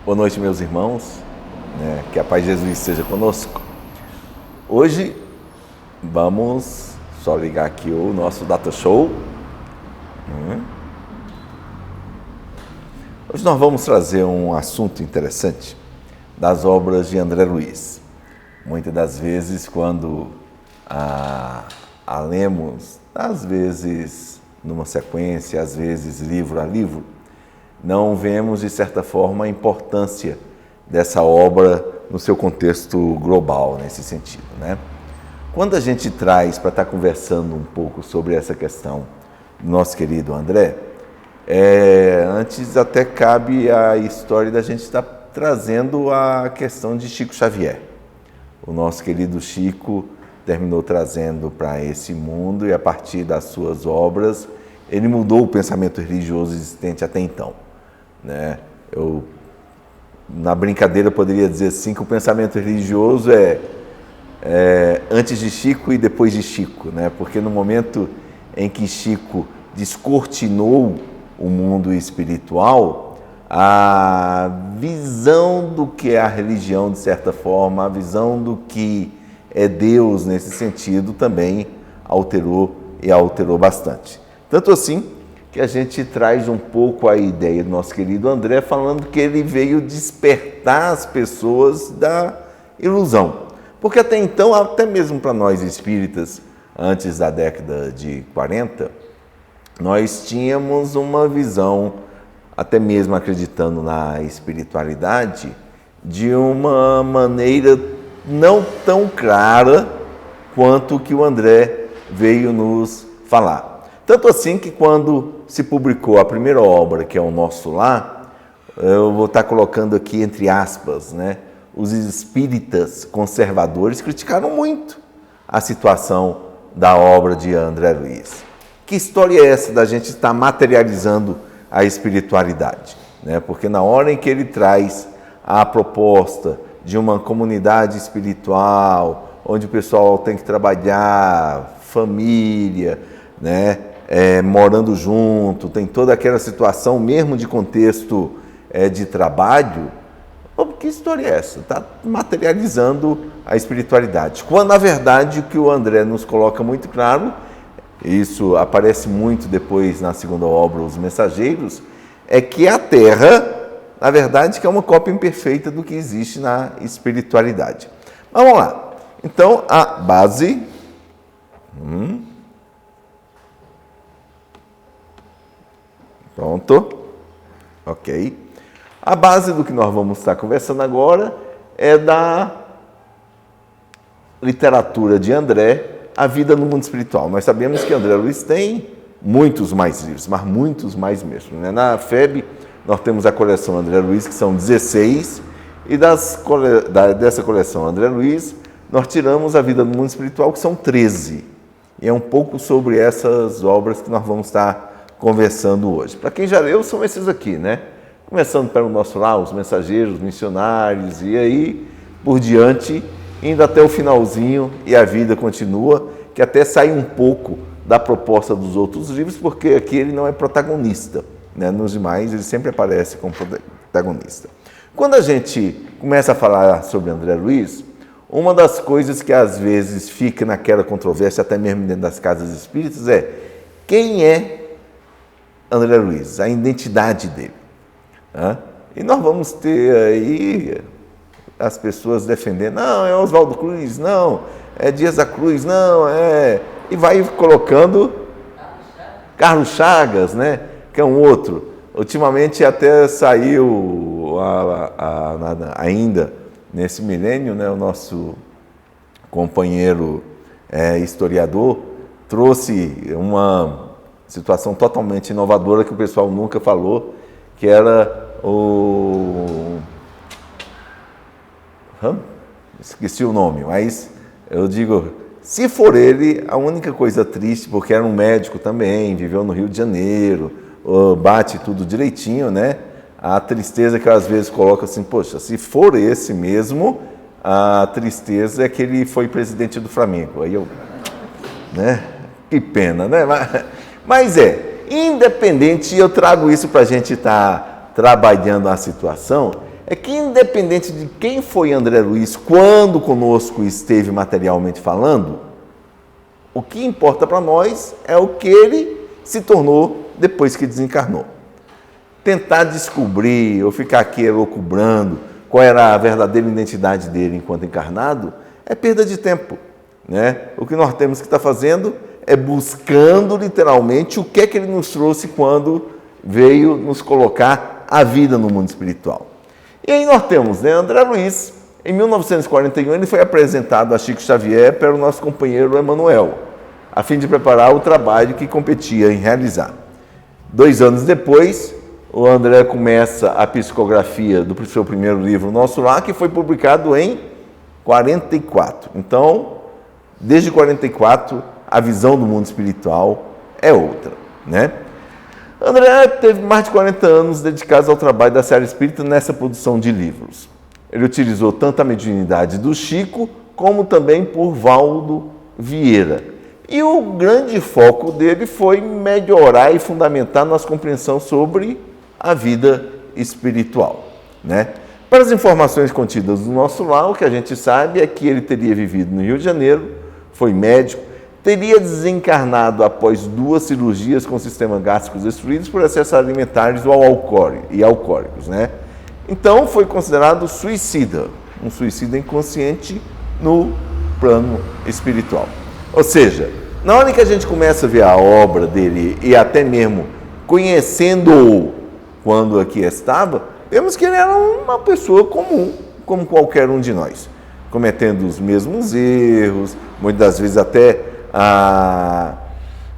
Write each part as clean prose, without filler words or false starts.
Boa noite, meus irmãos, que a paz de Jesus esteja conosco. Hoje vamos só ligar aqui o nosso Data Show. Hoje nós vamos trazer um assunto interessante das obras de André Luiz. Muitas das vezes, quando a lemos, às vezes numa sequência, às vezes livro a livro, não vemos, de certa forma, a importância dessa obra no seu contexto global, nesse sentido, né? Quando a gente traz para estar conversando um pouco sobre essa questão do nosso querido André, antes até cabe a história da gente estar trazendo a questão de Chico Xavier. O nosso querido Chico terminou trazendo para esse mundo e, a partir das suas obras, ele mudou o pensamento religioso existente até então. Eu, na brincadeira, poderia dizer assim que o pensamento religioso é antes de Chico e depois de Chico, né? Porque no momento em que Chico descortinou o mundo espiritual, a visão do que é a religião, de certa forma, a visão do que é Deus nesse sentido também alterou bastante. Tanto assim que a gente traz um pouco a ideia do nosso querido André, falando que ele veio despertar as pessoas da ilusão. Porque até então, até mesmo para nós espíritas, antes da década de 40, nós tínhamos uma visão, até mesmo acreditando na espiritualidade, de uma maneira não tão clara quanto que o André veio nos falar. Tanto assim que, quando se publicou a primeira obra, que é o Nosso Lar, eu vou estar colocando aqui entre aspas, né? Os espíritas conservadores criticaram muito a situação da obra de André Luiz. Que história é essa da gente estar materializando a espiritualidade, né? Porque na hora em que ele traz a proposta de uma comunidade espiritual, onde o pessoal tem que trabalhar, família, né? Morando junto, tem toda aquela situação mesmo de contexto de trabalho. Que história é essa? Está materializando a espiritualidade. Quando, na verdade, o que o André nos coloca muito claro, isso aparece muito depois na segunda obra, Os Mensageiros, é que a Terra, na verdade, que é uma cópia imperfeita do que existe na espiritualidade. Mas vamos lá. Então, a base... Pronto. Ok. A base do que nós vamos estar conversando agora é da literatura de André, A Vida no Mundo Espiritual. Nós sabemos que André Luiz tem muitos mais livros, mas muitos mais mesmo, né? Na FEB, nós temos a coleção André Luiz, que são 16, e dessa coleção André Luiz, nós tiramos A Vida no Mundo Espiritual, que são 13. E é um pouco sobre essas obras que nós vamos estar conversando hoje. Para quem já leu, são esses aqui, né? Começando pelo Nosso Lar, Os Mensageiros, Missionários, e aí por diante, indo até o finalzinho, e a vida continua, que até sai um pouco da proposta dos outros livros, porque aqui ele não é protagonista, né? Nos demais, ele sempre aparece como protagonista. Quando a gente começa a falar sobre André Luiz, uma das coisas que às vezes fica naquela controvérsia, até mesmo dentro das casas espíritas, é quem é André Luiz, a identidade dele. E nós vamos ter aí as pessoas defendendo, não, é Oswaldo Cruz, não, é Dias da Cruz, não, e vai colocando Carlos Chagas, né, que é um outro. Ultimamente até saiu, ainda nesse milênio, né, o nosso companheiro historiador trouxe uma situação totalmente inovadora que o pessoal nunca falou, que era esqueci o nome, mas eu digo, se for ele, a única coisa triste, porque era um médico também, viveu no Rio de Janeiro, bate tudo direitinho, né? A tristeza que eu às vezes coloco assim, poxa, se for esse mesmo, a tristeza é que ele foi presidente do Flamengo. Aí eu, né? Que pena, né? Mas independente, eu trago isso para a gente estar trabalhando a situação, é que, independente de quem foi André Luiz quando conosco esteve materialmente falando, o que importa para nós é o que ele se tornou depois que desencarnou. Tentar descobrir ou ficar aqui elucubrando qual era a verdadeira identidade dele enquanto encarnado é perda de tempo, né? O que nós temos que estar fazendo é buscando literalmente o que é que ele nos trouxe quando veio nos colocar a vida no mundo espiritual. E aí nós temos, né, André Luiz, em 1941 ele foi apresentado a Chico Xavier pelo nosso companheiro Emmanuel, a fim de preparar o trabalho que competia em realizar. 2 anos depois, o André começa a psicografia do seu primeiro livro, Nosso Lar, que foi publicado em 44. Então, desde 44, a visão do mundo espiritual é outra, né? André teve mais de 40 anos dedicados ao trabalho da Seara Espírita nessa produção de livros. Ele utilizou tanto a mediunidade do Chico, como também por Valdo Vieira. E o grande foco dele foi melhorar e fundamentar nossa compreensão sobre a vida espiritual, né? Para as informações contidas no Nosso Lar, o que a gente sabe é que ele teria vivido no Rio de Janeiro, foi médico, teria desencarnado após 2 cirurgias com sistema gástrico destruídos por excessos alimentares e alcoólicos, né? Então foi considerado suicida, um suicida inconsciente no plano espiritual. Ou seja, na hora que a gente começa a ver a obra dele e até mesmo conhecendo-o quando aqui estava, vemos que ele era uma pessoa comum, como qualquer um de nós, cometendo os mesmos erros, muitas das vezes até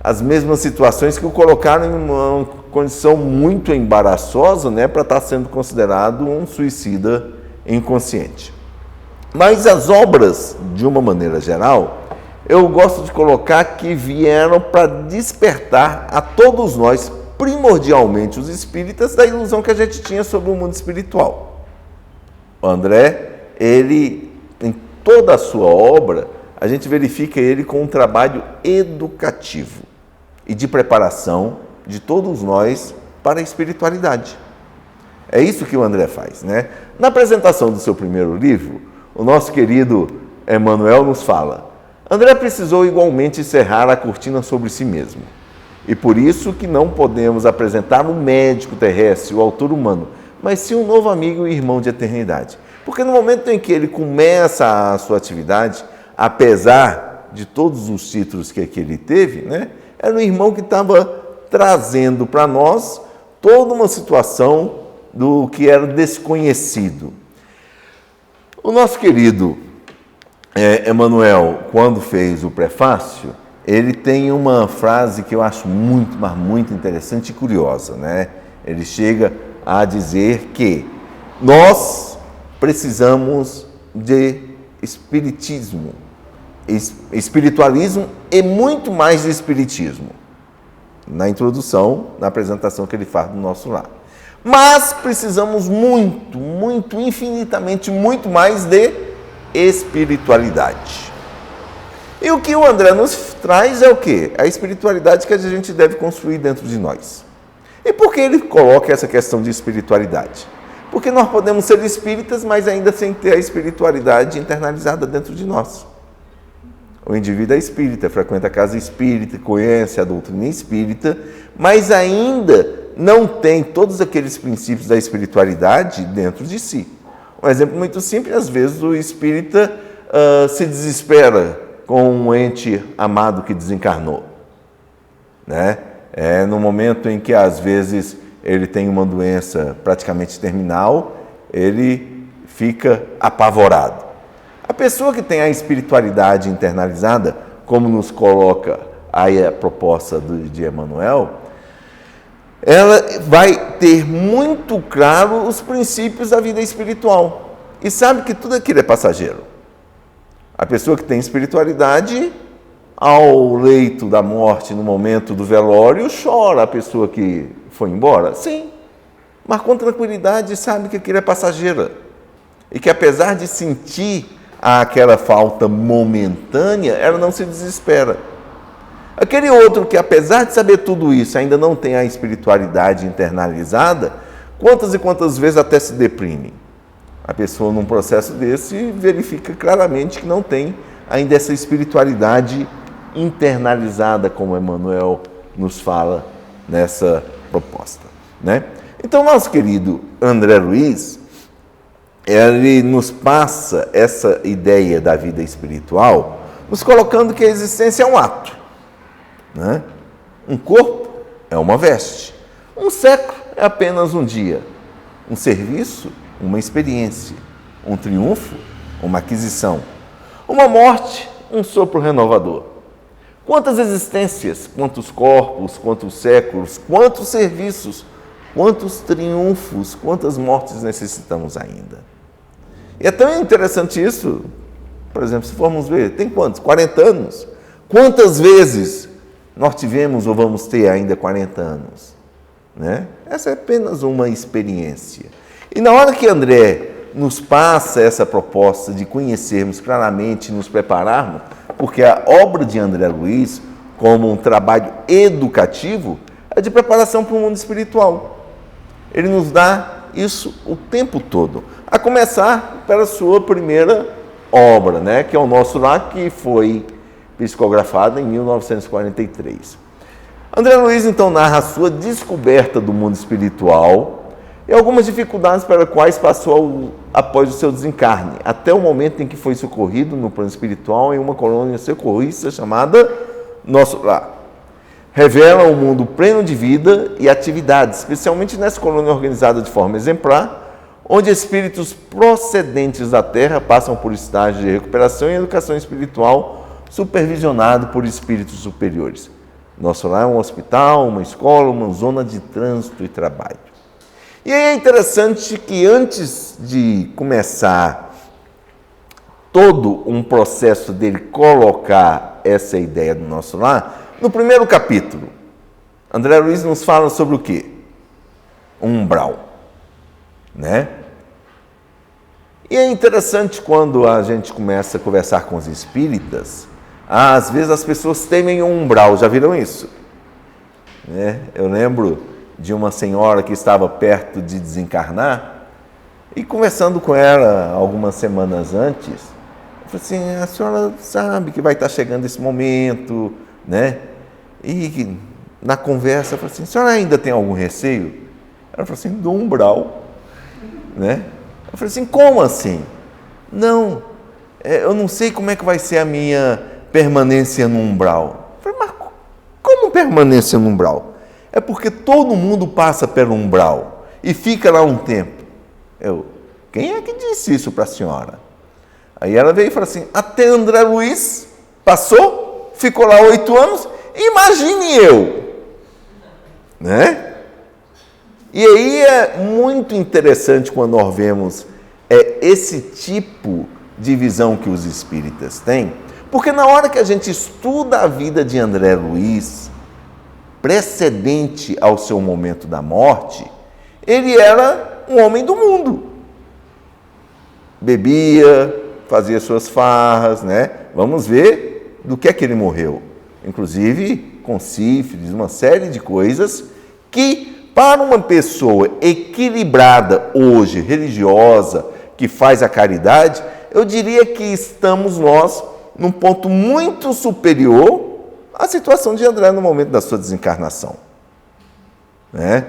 as mesmas situações que o colocaram em uma condição muito embaraçosa, né, para estar sendo considerado um suicida inconsciente. Mas as obras, de uma maneira geral, eu gosto de colocar que vieram para despertar a todos nós, primordialmente os espíritas, da ilusão que a gente tinha sobre o mundo espiritual. O André, ele, em toda a sua obra, a gente verifica ele com um trabalho educativo e de preparação de todos nós para a espiritualidade. É isso que o André faz, né? Na apresentação do seu primeiro livro, o nosso querido Emmanuel nos fala: André precisou igualmente encerrar a cortina sobre si mesmo. E por isso que não podemos apresentar um médico terrestre, o autor humano, mas sim um novo amigo e irmão de eternidade. Porque no momento em que ele começa a sua atividade, apesar de todos os títulos que ele teve, né, era um irmão que estava trazendo para nós toda uma situação do que era desconhecido. O nosso querido Emmanuel, quando fez o prefácio, ele tem uma frase que eu acho muito, mas muito interessante e curiosa, né? Ele chega a dizer que nós precisamos de espiritismo, espiritualismo e muito mais de espiritismo. Na introdução, na apresentação que ele faz do Nosso Lar. Mas precisamos muito, infinitamente, muito mais de espiritualidade. E o que o André nos traz é o quê? A espiritualidade que a gente deve construir dentro de nós. E por que ele coloca essa questão de espiritualidade? Porque nós podemos ser espíritas, mas ainda sem ter a espiritualidade internalizada dentro de nós. O indivíduo é espírita, frequenta a casa espírita, conhece a doutrina espírita, mas ainda não tem todos aqueles princípios da espiritualidade dentro de si. Um exemplo muito simples, às vezes o espírita se desespera com um ente amado que desencarnou, né? No momento em que, às vezes, ele tem uma doença praticamente terminal, ele fica apavorado. A pessoa que tem a espiritualidade internalizada, como nos coloca aí a proposta de Emmanuel, ela vai ter muito claro os princípios da vida espiritual e sabe que tudo aquilo é passageiro. A pessoa que tem espiritualidade, ao leito da morte, no momento do velório, chora a pessoa que foi embora? Sim, mas com tranquilidade sabe que aquilo é passageiro. E que apesar de sentir aquela falta momentânea, ela não se desespera. Aquele outro que, apesar de saber tudo isso, ainda não tem a espiritualidade internalizada, quantas e quantas vezes até se deprime. A pessoa, num processo desse, verifica claramente que não tem ainda essa espiritualidade internalizada, como Emmanuel nos fala nessa proposta, né? Então, nosso querido André Luiz, ele nos passa essa ideia da vida espiritual, nos colocando que a existência é um ato, né? Um corpo é uma veste, um século é apenas um dia, um serviço, uma experiência, um triunfo, uma aquisição, uma morte, um sopro renovador. Quantas existências, quantos corpos, quantos séculos, quantos serviços, quantos triunfos, quantas mortes necessitamos ainda? E é tão interessante isso, por exemplo, se formos ver, tem quantos? 40 anos. Quantas vezes nós tivemos ou vamos ter ainda 40 anos? Né? Essa é apenas uma experiência. E na hora que André nos passa essa proposta de conhecermos claramente, nos prepararmos, porque a obra de André Luiz, como um trabalho educativo, é de preparação para o mundo espiritual. Ele nos dá isso o tempo todo, a começar pela sua primeira obra, né, que é o Nosso Lar, que foi psicografada em 1943. André Luiz, então, narra a sua descoberta do mundo espiritual e algumas dificuldades pelas quais passou após o seu desencarne, até o momento em que foi socorrido no plano espiritual em uma colônia socorrista chamada Nosso Lar. Revela um mundo pleno de vida e atividades, especialmente nessa colônia organizada de forma exemplar, onde espíritos procedentes da Terra passam por estágios de recuperação e educação espiritual supervisionado por espíritos superiores. Nosso Lar é um hospital, uma escola, uma zona de trânsito e trabalho. E é interessante que antes de começar todo um processo dele colocar essa ideia do Nosso Lar, no primeiro capítulo, André Luiz nos fala sobre o quê? Um umbral, né? E é interessante quando a gente começa a conversar com os espíritas, às vezes as pessoas temem um umbral, já viram isso? Né? Eu lembro de uma senhora que estava perto de desencarnar e conversando com ela algumas semanas antes, eu falei assim, a senhora sabe que vai estar chegando esse momento, né? E na conversa eu falei assim, a senhora ainda tem algum receio? Ela falou assim, do umbral, né? Eu falei assim, como assim? Não, eu não sei como é que vai ser a minha permanência no umbral. Eu falei, mas como permanência no umbral? É porque todo mundo passa pelo umbral e fica lá um tempo. Quem é que disse isso para a senhora? Aí ela veio e falou assim, até André Luiz passou, ficou lá 8 anos, imagine eu. Né? E aí é muito interessante quando nós vemos esse tipo de visão que os espíritas têm, porque na hora que a gente estuda a vida de André Luiz, precedente ao seu momento da morte, ele era um homem do mundo. Bebia, fazia suas farras, né? Vamos ver do que é que ele morreu. Inclusive com sífilis, uma série de coisas que, para uma pessoa equilibrada hoje, religiosa, que faz a caridade, eu diria que estamos nós num ponto muito superior à situação de André no momento da sua desencarnação. Né?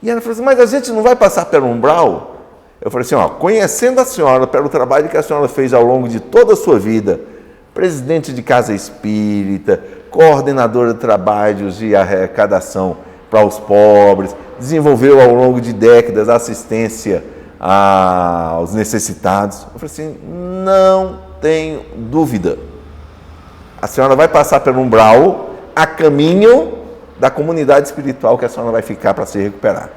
E ela falou assim, mas a gente não vai passar pelo umbral? Eu falei assim, conhecendo a senhora pelo trabalho que a senhora fez ao longo de toda a sua vida, presidente de casa espírita, coordenadora de trabalhos de arrecadação para os pobres, desenvolveu ao longo de décadas assistência aos necessitados. Eu falei assim, não tenho dúvida. A senhora vai passar pelo umbral a caminho da comunidade espiritual que a senhora vai ficar para se recuperar.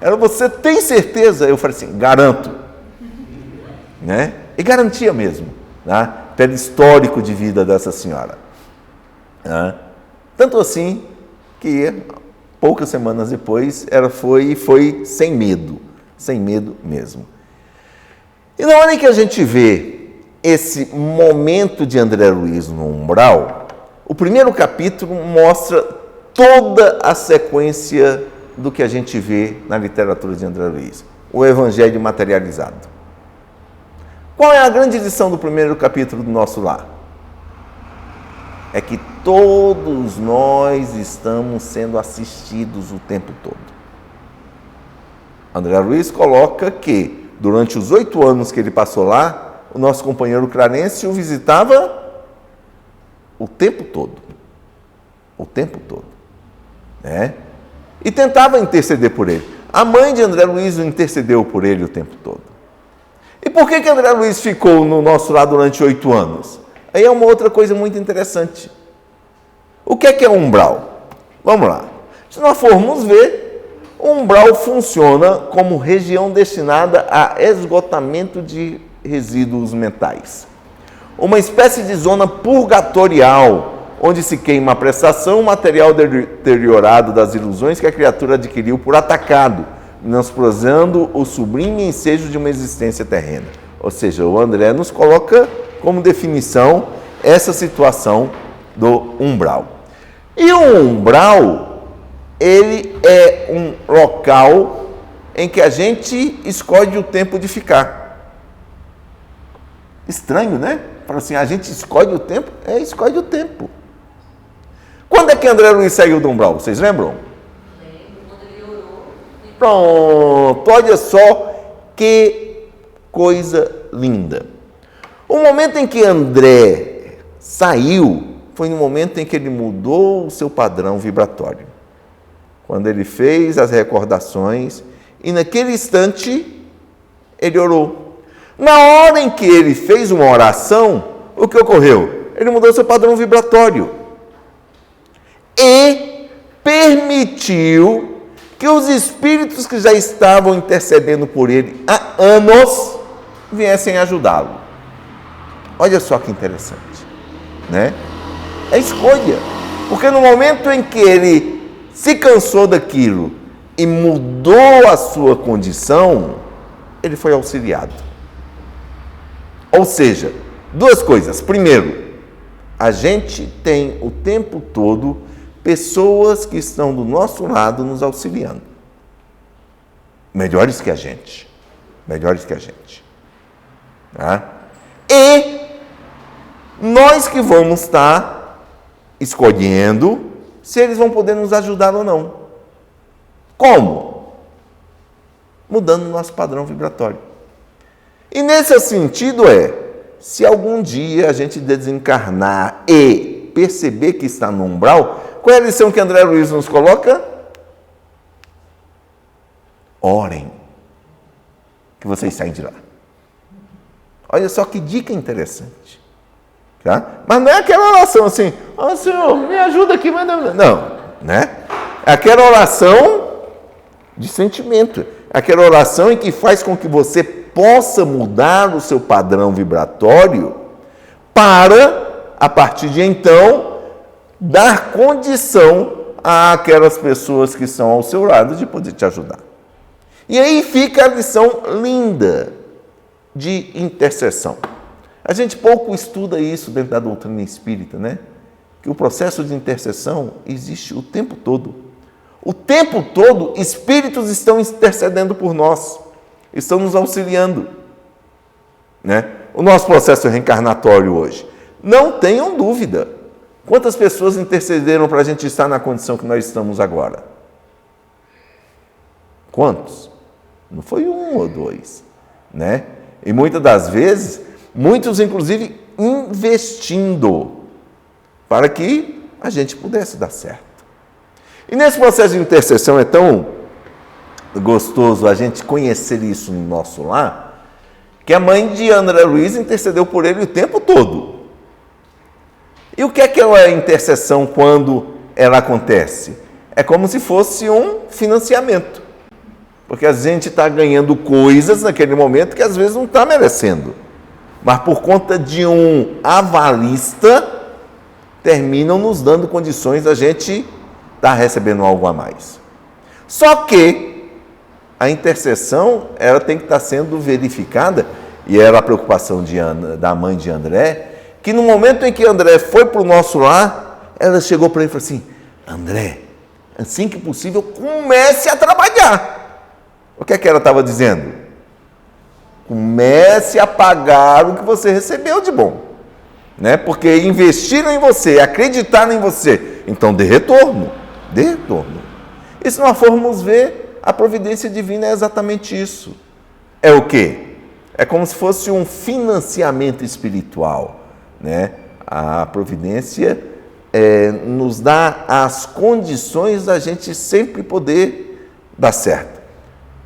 Ela, você tem certeza? Eu falei assim, garanto. Né? E garantia mesmo, né? Pelo histórico de vida dessa senhora. Né? Tanto assim que poucas semanas depois ela foi sem medo mesmo. E na hora em que a gente vê esse momento de André Luiz no umbral, o primeiro capítulo mostra toda a sequência do que a gente vê na literatura de André Luiz. o Evangelho materializado. Qual é a grande lição do primeiro capítulo do Nosso Lar? É que todos nós estamos sendo assistidos o tempo todo. André Luiz coloca que, durante os 8 anos que ele passou lá, o nosso companheiro Clarence o visitava o tempo todo. O tempo todo. Né? E tentava interceder por ele. A mãe de André Luiz intercedeu por ele o tempo todo. E por que André Luiz ficou no Nosso Lar durante 8 anos? Aí é uma outra coisa muito interessante. O que é umbral? Vamos lá. Se nós formos ver, o umbral funciona como região destinada a esgotamento de resíduos mentais. Uma espécie de zona purgatorial, onde se queima a prestação, o material deteriorado das ilusões que a criatura adquiriu por atacado, menosprezando o sublime ensejo de uma existência terrena. Ou seja, o André nos coloca como definição essa situação do umbral. E o umbral, ele é um local em que a gente escolhe o tempo de ficar. Estranho, né? Fala assim, a gente escolhe o tempo? Escolhe o tempo. Quando é que André Luiz saiu do umbral? Vocês lembram? Quando ele orou. Pronto, olha só que coisa linda. O momento em que André saiu foi no momento em que ele mudou o seu padrão vibratório. Quando ele fez as recordações e naquele instante ele orou. Na hora em que ele fez uma oração, o que ocorreu? Ele mudou seu padrão vibratório e permitiu que os espíritos que já estavam intercedendo por ele há anos viessem ajudá-lo. Olha só que interessante, né? É escolha, porque no momento em que ele se cansou daquilo e mudou a sua condição, ele foi auxiliado. Ou seja, 2 coisas. Primeiro, a gente tem o tempo todo pessoas que estão do nosso lado nos auxiliando. Melhores que a gente. Melhores que a gente. Tá? E nós que vamos estar escolhendo se eles vão poder nos ajudar ou não. Como? Mudando o nosso padrão vibratório. E nesse sentido se algum dia a gente desencarnar e perceber que está no umbral, qual é a lição que André Luiz nos coloca? Orem, que vocês saem de lá. Olha só que dica interessante. Tá? Mas não é aquela oração assim, Senhor, me ajuda aqui, manda. Não, né? É aquela oração de sentimento. Aquela oração em que faz com que você possa mudar o seu padrão vibratório para, a partir de então, dar condição àquelas pessoas que estão ao seu lado de poder te ajudar. E aí fica a lição linda de intercessão. A gente pouco estuda isso dentro da doutrina espírita, né? Que o processo de intercessão existe o tempo todo. O tempo todo, espíritos estão intercedendo por nós, estão nos auxiliando, né? O nosso processo reencarnatório hoje, não tenham dúvida. Quantas pessoas intercederam para a gente estar na condição que nós estamos agora? Quantos? Não foi 1 ou 2, né? E muitas das vezes, muitos inclusive investindo para que a gente pudesse dar certo. E nesse processo de intercessão é tão gostoso a gente conhecer isso no nosso lar, que a mãe de André Luiz intercedeu por ele o tempo todo. E o que é uma intercessão quando ela acontece? É como se fosse um financiamento. Porque a gente está ganhando coisas naquele momento que às vezes não está merecendo. Mas por conta de um avalista, terminam nos dando condições da gente estar recebendo algo a mais. Só que a intercessão, ela tem que estar sendo verificada, e era a preocupação da mãe de André, que no momento em que André foi para o nosso lar, ela chegou para ele e falou assim, André, assim que possível, comece a trabalhar. O que é que ela estava dizendo? Comece a pagar o que você recebeu de bom, né? Porque investiram em você, acreditaram em você, então dê retorno, dê retorno. E se nós formos ver, a providência divina é exatamente isso. É o quê? É como se fosse um financiamento espiritual, né? A providência nos dá as condições da gente sempre poder dar certo.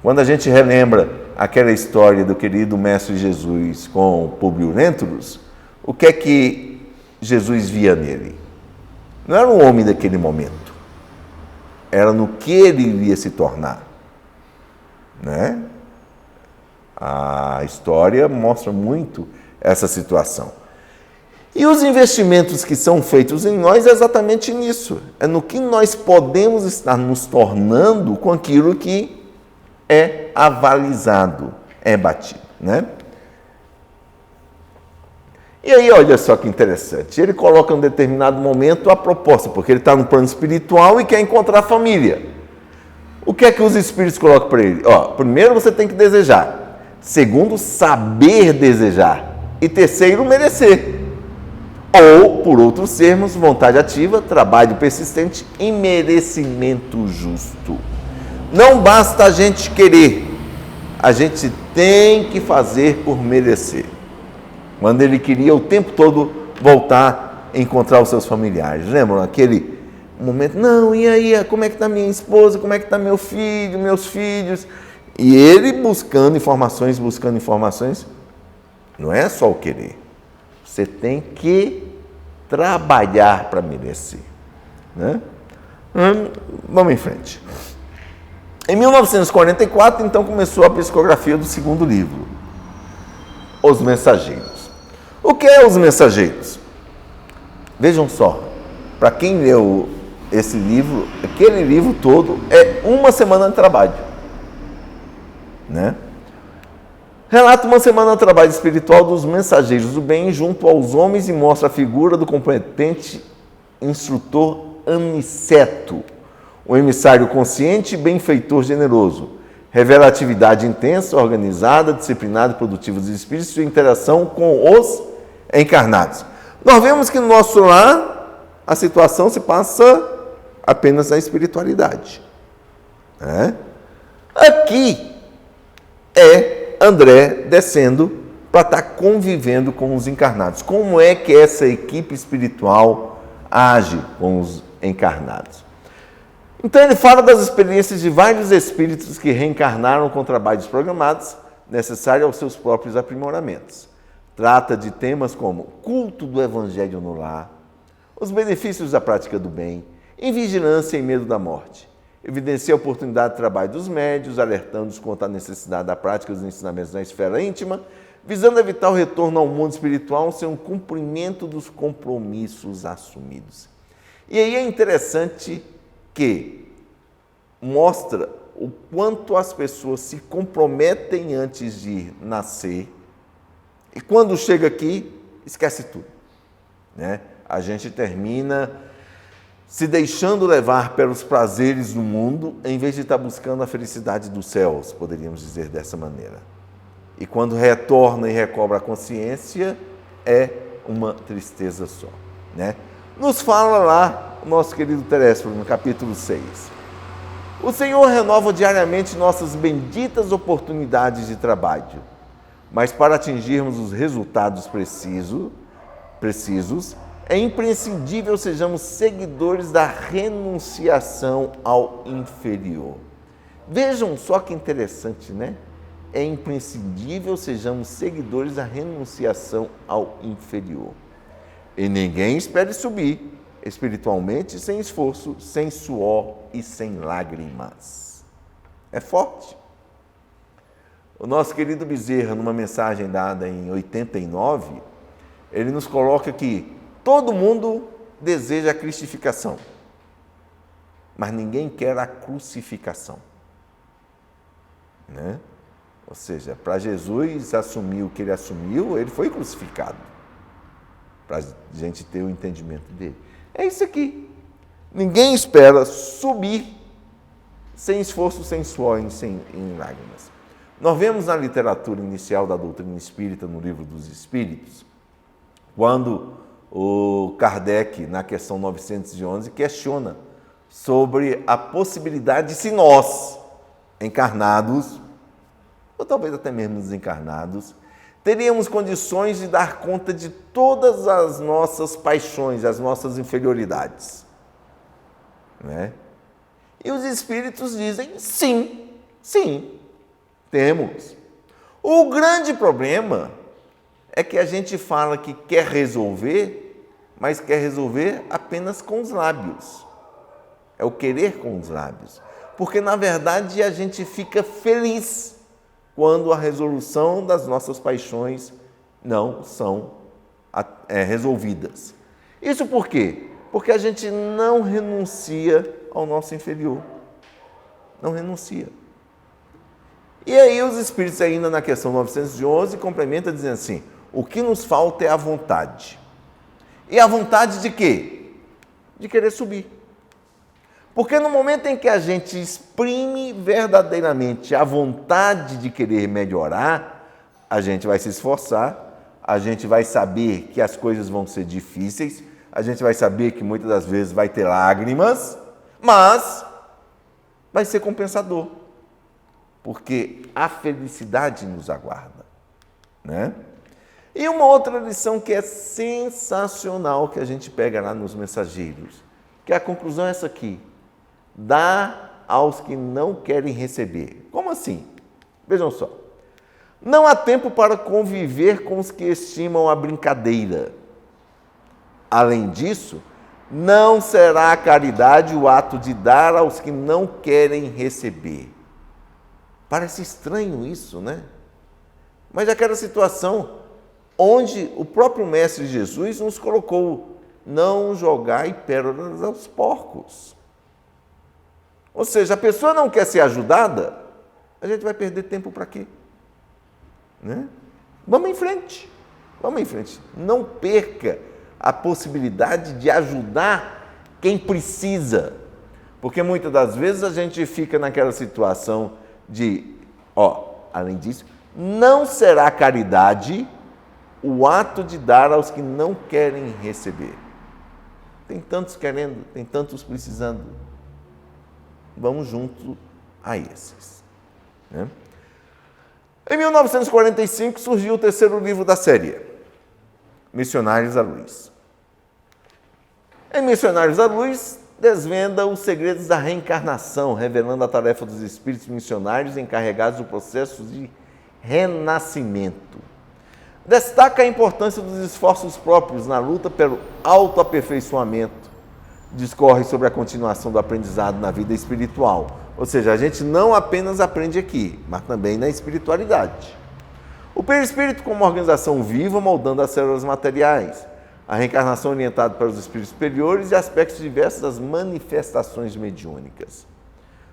Quando a gente relembra aquela história do querido Mestre Jesus com Publio Lentulus, o que é que Jesus via nele? Não era um homem daquele momento, era no que ele iria se tornar, né? A história mostra muito essa situação. E os investimentos que são feitos em nós é exatamente nisso. É no que nós podemos estar nos tornando com aquilo que é avalizado, é batido, né? E aí, olha só que interessante. Ele coloca em um determinado momento a proposta, porque ele está no plano espiritual e quer encontrar a família. O que é que os espíritos colocam para ele? Primeiro, você tem que desejar. Segundo, saber desejar. E terceiro, merecer. Ou, por outros termos, vontade ativa, trabalho persistente e merecimento justo. Não basta a gente querer, a gente tem que fazer por merecer. Quando ele queria o tempo todo voltar a encontrar os seus familiares, lembram aquele momento? Não, e aí, como é que está minha esposa, como é que está meu filho, meus filhos? E ele buscando informações, não é só o querer. Você tem que trabalhar para merecer, né? Vamos em frente. Em 1944, então, começou a psicografia do segundo livro, Os Mensageiros. O que é Os Mensageiros? Vejam só, para quem leu esse livro, aquele livro todo é uma semana de trabalho, né? Relata uma semana de trabalho espiritual dos mensageiros do bem junto aos homens e mostra a figura do competente instrutor Aniceto, o emissário consciente e benfeitor generoso. Revela atividade intensa, organizada, disciplinada e produtiva dos espíritos e interação com os encarnados. Nós vemos que no nosso lar a situação se passa apenas na espiritualidade, né? Aqui é André descendo para estar convivendo com os encarnados. Como é que essa equipe espiritual age com os encarnados? Então ele fala das experiências de vários espíritos que reencarnaram com trabalhos programados necessários aos seus próprios aprimoramentos. Trata de temas como culto do evangelho no lar, os benefícios da prática do bem, invigilância e medo da morte. Evidencia a oportunidade de trabalho dos médios, alertando-os quanto à necessidade da prática dos ensinamentos na esfera íntima, visando evitar o retorno ao mundo espiritual sem um cumprimento dos compromissos assumidos. E aí é interessante que mostra o quanto as pessoas se comprometem antes de nascer e quando chega aqui, esquece tudo, né? A gente termina se deixando levar pelos prazeres do mundo, em vez de estar buscando a felicidade dos céus, poderíamos dizer dessa maneira. E quando retorna e recobra a consciência, é uma tristeza só, né? Nos fala lá o nosso querido Terésio, no capítulo 6. O Senhor renova diariamente nossas benditas oportunidades de trabalho, mas para atingirmos os resultados precisos, é imprescindível sejamos seguidores da renunciação ao inferior. Vejam só que interessante, né? É imprescindível sejamos seguidores da renunciação ao inferior. E ninguém espere subir espiritualmente sem esforço, sem suor e sem lágrimas. É forte. O nosso querido Bezerra, numa mensagem dada em 89, ele nos coloca que todo mundo deseja a cristificação, mas ninguém quer a crucificação, né? Ou seja, para Jesus assumir o que ele assumiu, ele foi crucificado, para a gente ter o entendimento dele. É isso aqui. Ninguém espera subir sem esforço, sem suor, em lágrimas. Nós vemos na literatura inicial da doutrina espírita, no Livro dos Espíritos, quando o Kardec, na questão 911, questiona sobre a possibilidade de, se nós, encarnados, ou talvez até mesmo desencarnados, teríamos condições de dar conta de todas as nossas paixões, as nossas inferioridades. Né? E os espíritos dizem, sim, temos. O grande problema é que a gente fala que quer resolver, mas quer resolver apenas com os lábios. É o querer com os lábios. Porque, na verdade, a gente fica feliz quando a resolução das nossas paixões não são resolvidas. Isso por quê? Porque a gente não renuncia ao nosso inferior. Não renuncia. E aí os espíritos, ainda na questão 911, complementam dizendo assim, o que nos falta é a vontade. E a vontade de quê? De querer subir. Porque no momento em que a gente exprime verdadeiramente a vontade de querer melhorar, a gente vai se esforçar, a gente vai saber que as coisas vão ser difíceis, a gente vai saber que muitas das vezes vai ter lágrimas, mas vai ser compensador, porque a felicidade nos aguarda, né? E uma outra lição que é sensacional que a gente pega lá nos mensageiros, que a conclusão é essa aqui: dá aos que não querem receber. Como assim? Vejam só. Não há tempo para conviver com os que estimam a brincadeira. Além disso, não será caridade o ato de dar aos que não querem receber. Parece estranho isso, né? Mas aquela situação onde o próprio Mestre Jesus nos colocou: não jogai pérolas aos porcos. Ou seja, a pessoa não quer ser ajudada, a gente vai perder tempo para quê? Né? Vamos em frente. Não perca a possibilidade de ajudar quem precisa. Porque muitas das vezes a gente fica naquela situação de, além disso, não será caridade o ato de dar aos que não querem receber. Tem tantos querendo, tem tantos precisando. Vamos junto a esses. Né? Em 1945 surgiu o terceiro livro da série, Missionários à Luz. Em Missionários à Luz, desvenda os segredos da reencarnação, revelando a tarefa dos espíritos missionários encarregados do processo de renascimento. Destaca a importância dos esforços próprios na luta pelo autoaperfeiçoamento. Discorre sobre a continuação do aprendizado na vida espiritual. Ou seja, a gente não apenas aprende aqui, mas também na espiritualidade. O perispírito como organização viva, moldando as células materiais. A reencarnação orientada para os espíritos superiores e aspectos diversos das manifestações mediúnicas.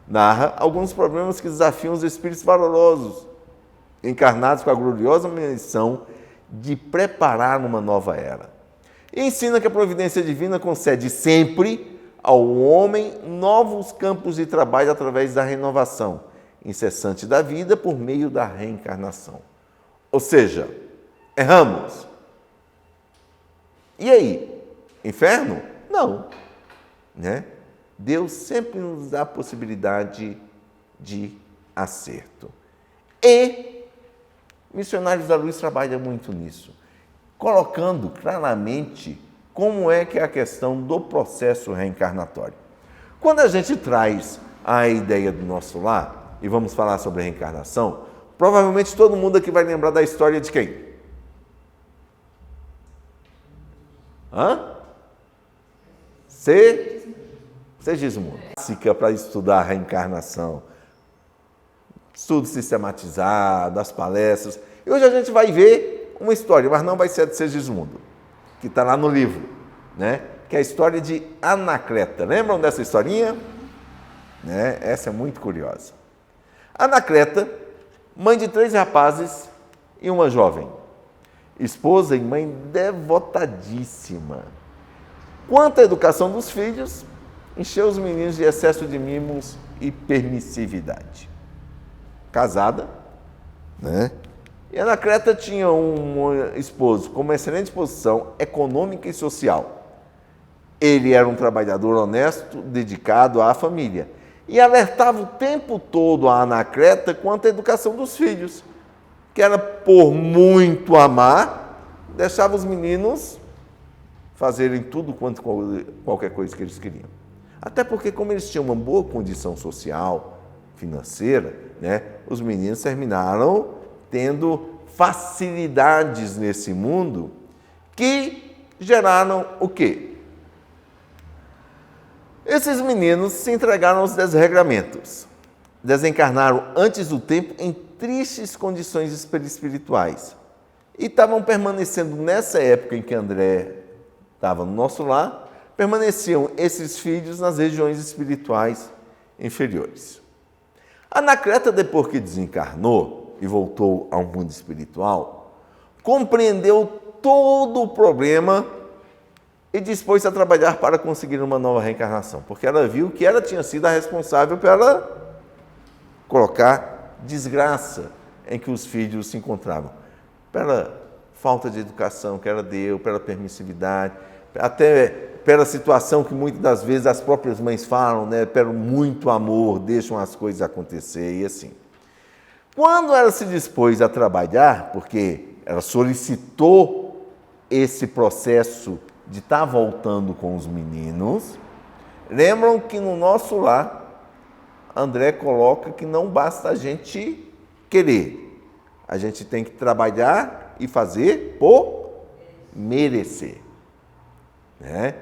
Narra alguns problemas que desafiam os espíritos valorosos, encarnados com a gloriosa missão de preparar uma nova era. E ensina que a providência divina concede sempre ao homem novos campos de trabalho através da renovação incessante da vida por meio da reencarnação. Ou seja, erramos. E aí? Inferno? Não. Né? Deus sempre nos dá a possibilidade de acerto. E Missionários da Luz trabalha muito nisso, colocando claramente como é que é a questão do processo reencarnatório. Quando a gente traz a ideia do nosso lar, e vamos falar sobre a reencarnação, provavelmente todo mundo aqui vai lembrar da história de quem? Segismundo. Clássica para estudar a reencarnação. Estudo sistematizado, as palestras. E hoje a gente vai ver uma história, mas não vai ser a de Segismundo, que está lá no livro, né? Que é a história de Anacleta. Lembram dessa historinha? Né? Essa é muito curiosa. Anacleta, mãe de 3 rapazes e uma jovem, esposa e mãe devotadíssima. Quanto à educação dos filhos, encheu os meninos de excesso de mimos e permissividade. Casada, né? E Anacreta tinha um esposo com uma excelente posição econômica e social. Ele era um trabalhador honesto, dedicado à família. E alertava o tempo todo a Anacreta quanto à educação dos filhos, que era por muito amar, deixava os meninos fazerem tudo quanto qualquer coisa que eles queriam. Até porque, como eles tinham uma boa condição social, financeira, né, os meninos terminaram tendo facilidades nesse mundo que geraram o quê? Esses meninos se entregaram aos desregramentos, desencarnaram antes do tempo em tristes condições espirituais e estavam permanecendo nessa época em que André estava no nosso lar, permaneciam esses filhos nas regiões espirituais inferiores. Anacreta, depois que desencarnou e voltou ao mundo espiritual, compreendeu todo o problema e dispôs a trabalhar para conseguir uma nova reencarnação, porque ela viu que ela tinha sido a responsável pela colocar desgraça em que os filhos se encontravam, pela falta de educação que ela deu, pela permissividade, até pela situação que muitas das vezes as próprias mães falam, né, pelo muito amor, deixam as coisas acontecer e assim. Quando ela se dispôs a trabalhar, porque ela solicitou esse processo de estar voltando com os meninos, lembram que no nosso lar, André coloca que não basta a gente querer, a gente tem que trabalhar e fazer por merecer. Né?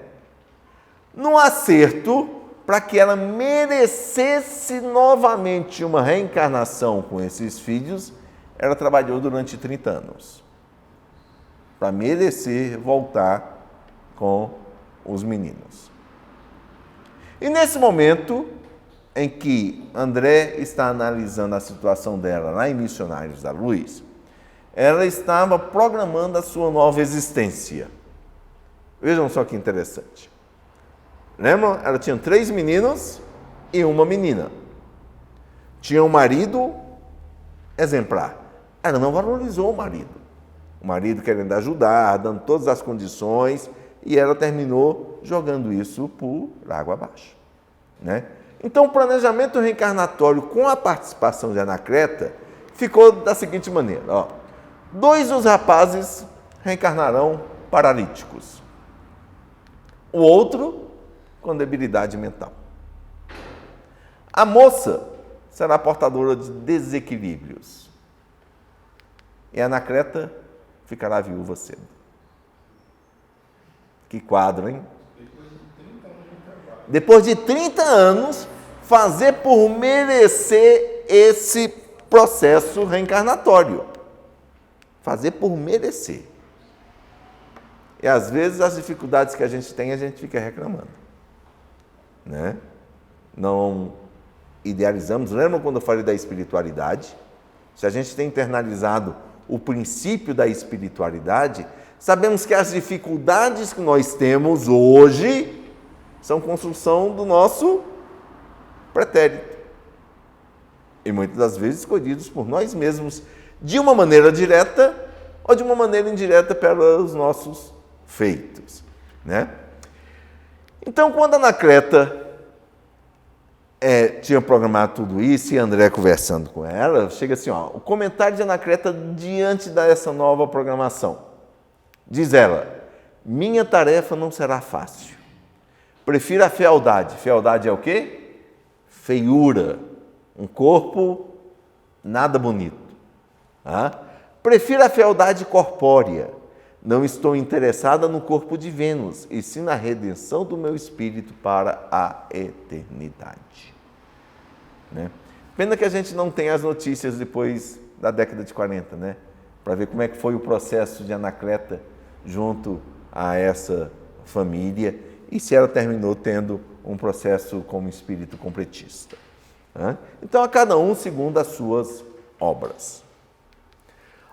No acerto, para que ela merecesse novamente uma reencarnação com esses filhos, ela trabalhou durante 30 anos, para merecer voltar com os meninos. E nesse momento em que André está analisando a situação dela lá em Missionários da Luz, ela estava programando a sua nova existência. Vejam só que interessante. Lembram? Ela tinha 3 meninos e uma menina. Tinha um marido exemplar. Ela não valorizou o marido. O marido querendo ajudar, dando todas as condições, e ela terminou jogando isso por água abaixo. Né? Então, o planejamento reencarnatório com a participação de Anacreta ficou da seguinte maneira. Ó. 2 dos rapazes reencarnarão paralíticos. O outro com debilidade mental. A moça será portadora de desequilíbrios. E a Anacreta ficará viúva cedo. Que quadro, hein? Depois de 30 anos, fazer por merecer esse processo reencarnatório. Fazer por merecer. E às vezes as dificuldades que a gente tem, a gente fica reclamando. Né? Não idealizamos. Lembra quando eu falei da espiritualidade? Se a gente tem internalizado o princípio da espiritualidade, sabemos que as dificuldades que nós temos hoje são construção do nosso pretérito. E muitas das vezes escolhidos por nós mesmos, de uma maneira direta ou de uma maneira indireta pelos nossos feitos. Né? Então, quando a Anacreta tinha programado tudo isso, e André conversando com ela, chega assim, ó, o comentário de Anacreta diante dessa nova programação. Diz ela, minha tarefa não será fácil. Prefiro a fealdade. Fealdade é o quê? Feiura. Um corpo nada bonito. Ah? Prefiro a fealdade corpórea. Não estou interessada no corpo de Vênus, e sim na redenção do meu espírito para a eternidade. Né? Pena que a gente não tem as notícias depois da década de 40, né? Para ver como é que foi o processo de Anacreta junto a essa família e se ela terminou tendo um processo como espírito completista. Né? Então, a cada um segundo as suas obras.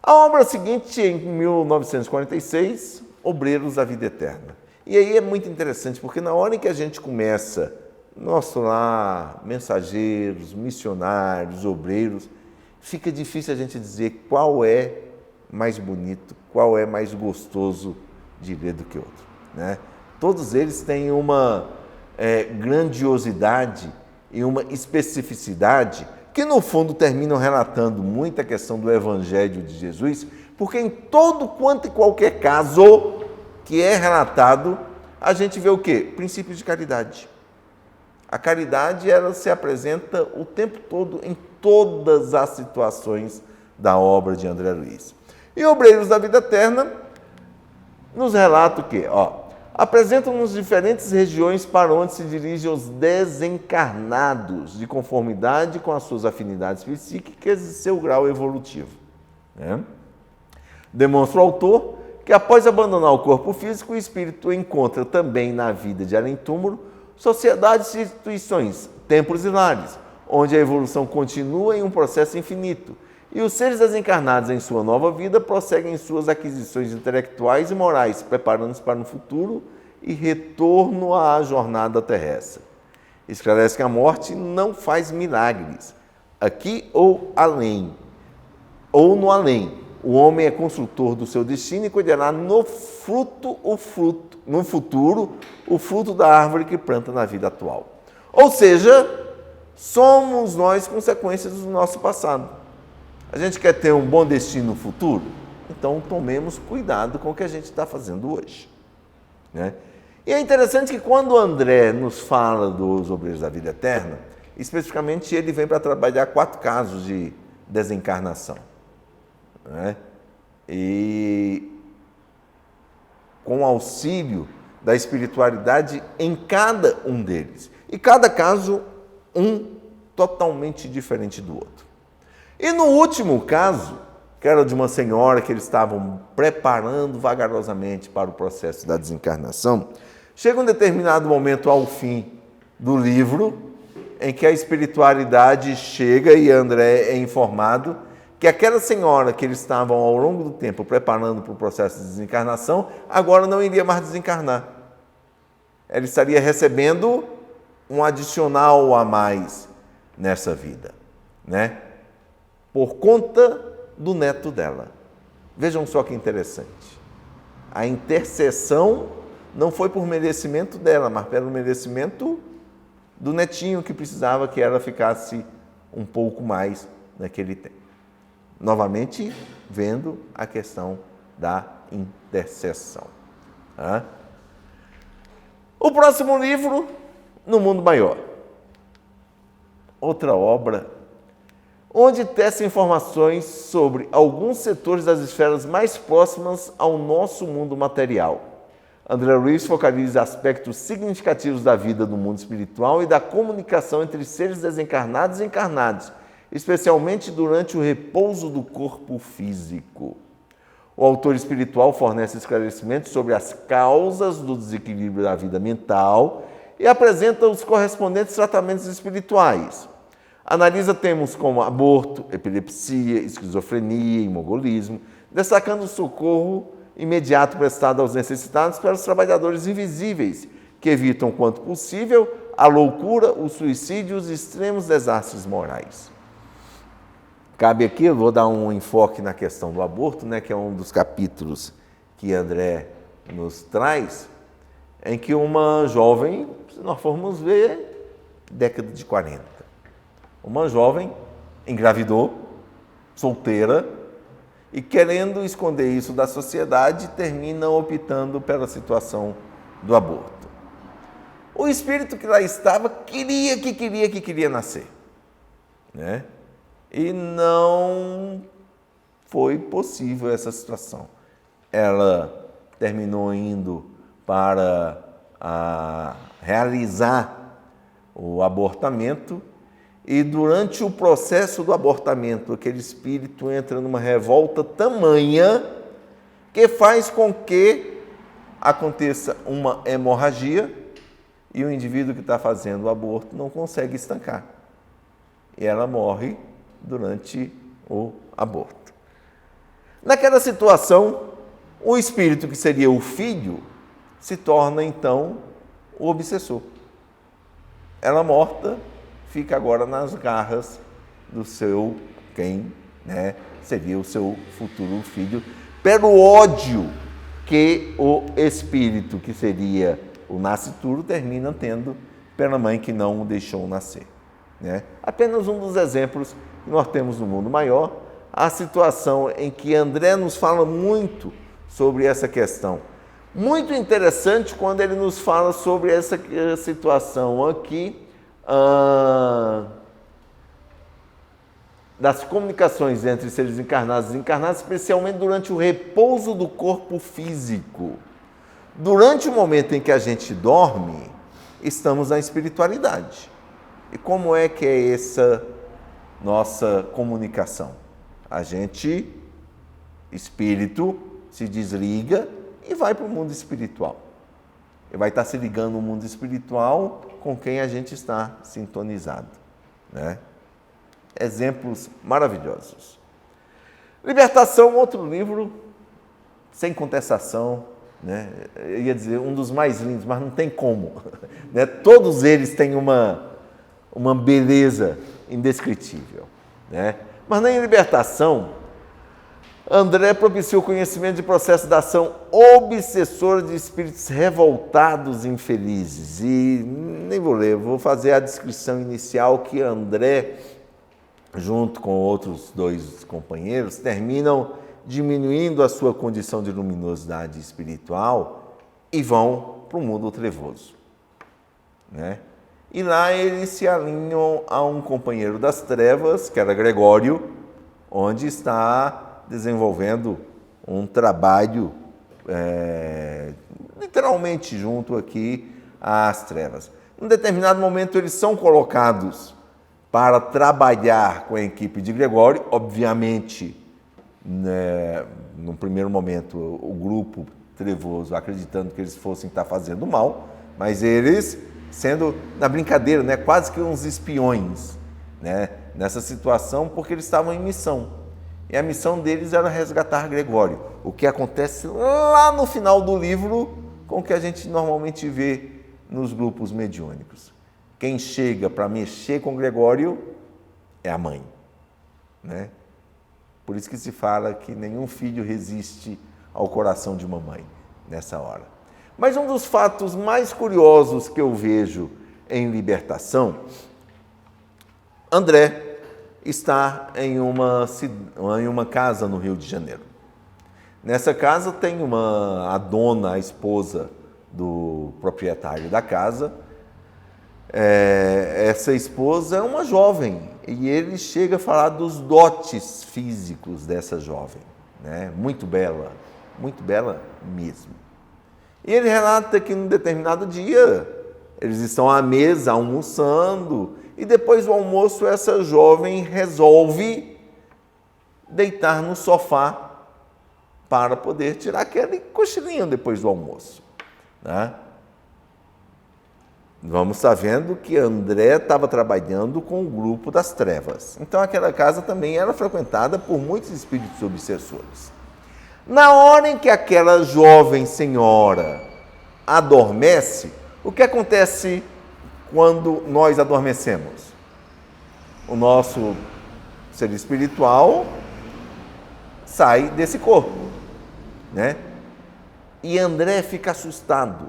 A obra seguinte, em 1946, Obreiros da Vida Eterna. E aí é muito interessante, porque na hora em que a gente começa nosso lar, mensageiros, missionários, obreiros, fica difícil a gente dizer qual é mais bonito, qual é mais gostoso de ler do que outro, né? Todos eles têm uma grandiosidade e uma especificidade que, no fundo, terminam relatando muita questão do Evangelho de Jesus, porque em todo quanto e qualquer caso que é relatado, a gente vê o quê? Princípios de caridade. A caridade, ela se apresenta o tempo todo em todas as situações da obra de André Luiz. E Obreiros da Vida Eterna nos relata o quê? Apresentam-nos diferentes regiões para onde se dirigem os desencarnados, de conformidade com as suas afinidades psíquicas e seu grau evolutivo, né? Demonstra o autor que, após abandonar o corpo físico, o espírito encontra também na vida de além-túmulo sociedades e instituições, templos e lares, onde a evolução continua em um processo infinito, e os seres desencarnados em sua nova vida prosseguem em suas aquisições intelectuais e morais, preparando-se para um futuro e retorno à jornada terrestre. Esclarece que a morte não faz milagres, aqui ou além, ou no além. O homem é construtor do seu destino e colherá no futuro o fruto da árvore que planta na vida atual. Ou seja, somos nós consequências do nosso passado. A gente quer ter um bom destino no futuro? Então tomemos cuidado com o que a gente está fazendo hoje, né? E é interessante que quando André nos fala dos Obreiros da Vida Eterna, especificamente ele vem para trabalhar 4 casos de desencarnação, né? E com auxílio da espiritualidade em cada um deles. E cada caso, totalmente diferente do outro. E no último caso, que era de uma senhora que eles estavam preparando vagarosamente para o processo da desencarnação, chega um determinado momento ao fim do livro, em que a espiritualidade chega e André é informado que aquela senhora que eles estavam ao longo do tempo preparando para o processo de desencarnação, agora não iria mais desencarnar. Ela estaria recebendo um adicional a mais nessa vida, né? Por conta do neto dela. Vejam só que interessante. A intercessão não foi por merecimento dela, mas pelo merecimento do netinho que precisava que ela ficasse um pouco mais naquele tempo. Novamente, vendo a questão da intercessão. O próximo livro, No Mundo Maior. Outra obra onde tece informações sobre alguns setores das esferas mais próximas ao nosso mundo material. André Luiz focaliza aspectos significativos da vida do mundo espiritual e da comunicação entre seres desencarnados e encarnados, especialmente durante o repouso do corpo físico. O autor espiritual fornece esclarecimentos sobre as causas do desequilíbrio da vida mental e apresenta os correspondentes tratamentos espirituais. Analisa temas como aborto, epilepsia, esquizofrenia e mongolismo, destacando o socorro imediato prestado aos necessitados pelos trabalhadores invisíveis, que evitam, quanto possível, a loucura, o suicídio e os extremos desastres morais. Cabe aqui, eu vou dar um enfoque na questão do aborto, né, que é um dos capítulos que André nos traz, em que uma jovem, se nós formos ver, década de 40, uma jovem engravidou, solteira, e querendo esconder isso da sociedade, termina optando pela situação do aborto. O espírito que lá estava queria nascer, né? E não foi possível essa situação. Ela terminou indo para realizar o abortamento e durante o processo do abortamento, aquele espírito entra numa revolta tamanha que faz com que aconteça uma hemorragia e o indivíduo que está fazendo o aborto não consegue estancar. E ela morre durante o aborto. Naquela situação, o espírito que seria o filho se torna, então, o obsessor. ela morta fica agora nas garras do seu quem, né, seria o seu futuro filho, pelo ódio que o espírito, que seria o nascituro, termina tendo pela mãe que não o deixou nascer. Né? Apenas um dos exemplos que nós temos no mundo maior, a situação em que André nos fala muito sobre essa questão. Muito interessante quando ele nos fala sobre essa situação aqui das comunicações entre seres encarnados e desencarnados, especialmente durante o repouso do corpo físico. Durante o momento em que a gente dorme, estamos na espiritualidade. E como é que é essa nossa comunicação? A gente, espírito, se desliga e vai para o mundo espiritual. E vai estar se ligando no mundo espiritual com quem a gente está sintonizado, né? Exemplos maravilhosos. Libertação, outro livro, sem contestação, né? Eu ia dizer um dos mais lindos, mas não tem como. Né? Todos eles têm uma beleza indescritível. Né? Mas na libertação, André propiciou o conhecimento de processo da ação obsessora de espíritos revoltados e infelizes. E nem vou ler, vou fazer a descrição inicial que André, junto com outros dois companheiros, terminam diminuindo a sua condição de luminosidade espiritual e vão para o mundo trevoso. Né? E lá eles se alinham a um companheiro das trevas, que era Gregório, onde está desenvolvendo um trabalho literalmente junto aqui às trevas. Em determinado momento eles são colocados para trabalhar com a equipe de Gregório, obviamente, né, no primeiro momento o grupo trevoso acreditando que eles fossem estar fazendo mal, mas eles sendo na brincadeira, né, quase que uns espiões, né, nessa situação, porque eles estavam em missão. E a missão deles era resgatar Gregório, o que acontece lá no final do livro com o que a gente normalmente vê nos grupos mediúnicos. Quem chega para mexer com Gregório é a mãe. Né? Por isso que se fala que nenhum filho resiste ao coração de uma mãe nessa hora. Mas um dos fatos mais curiosos que eu vejo em libertação, André está em uma casa no Rio de Janeiro. Nessa casa tem a dona, a esposa do proprietário da casa. Essa esposa é uma jovem e ele chega a falar dos dotes físicos dessa jovem, né? Muito bela mesmo. E ele relata que num determinado dia eles estão à mesa almoçando e depois do almoço essa jovem resolve deitar no sofá para poder tirar aquele cochilinho depois do almoço. Né? Vamos estar vendo que André estava trabalhando com o grupo das trevas. Então aquela casa também era frequentada por muitos espíritos obsessores. Na hora em que aquela jovem senhora adormece, o que acontece quando nós adormecemos? O nosso ser espiritual sai desse corpo, né? E André fica assustado,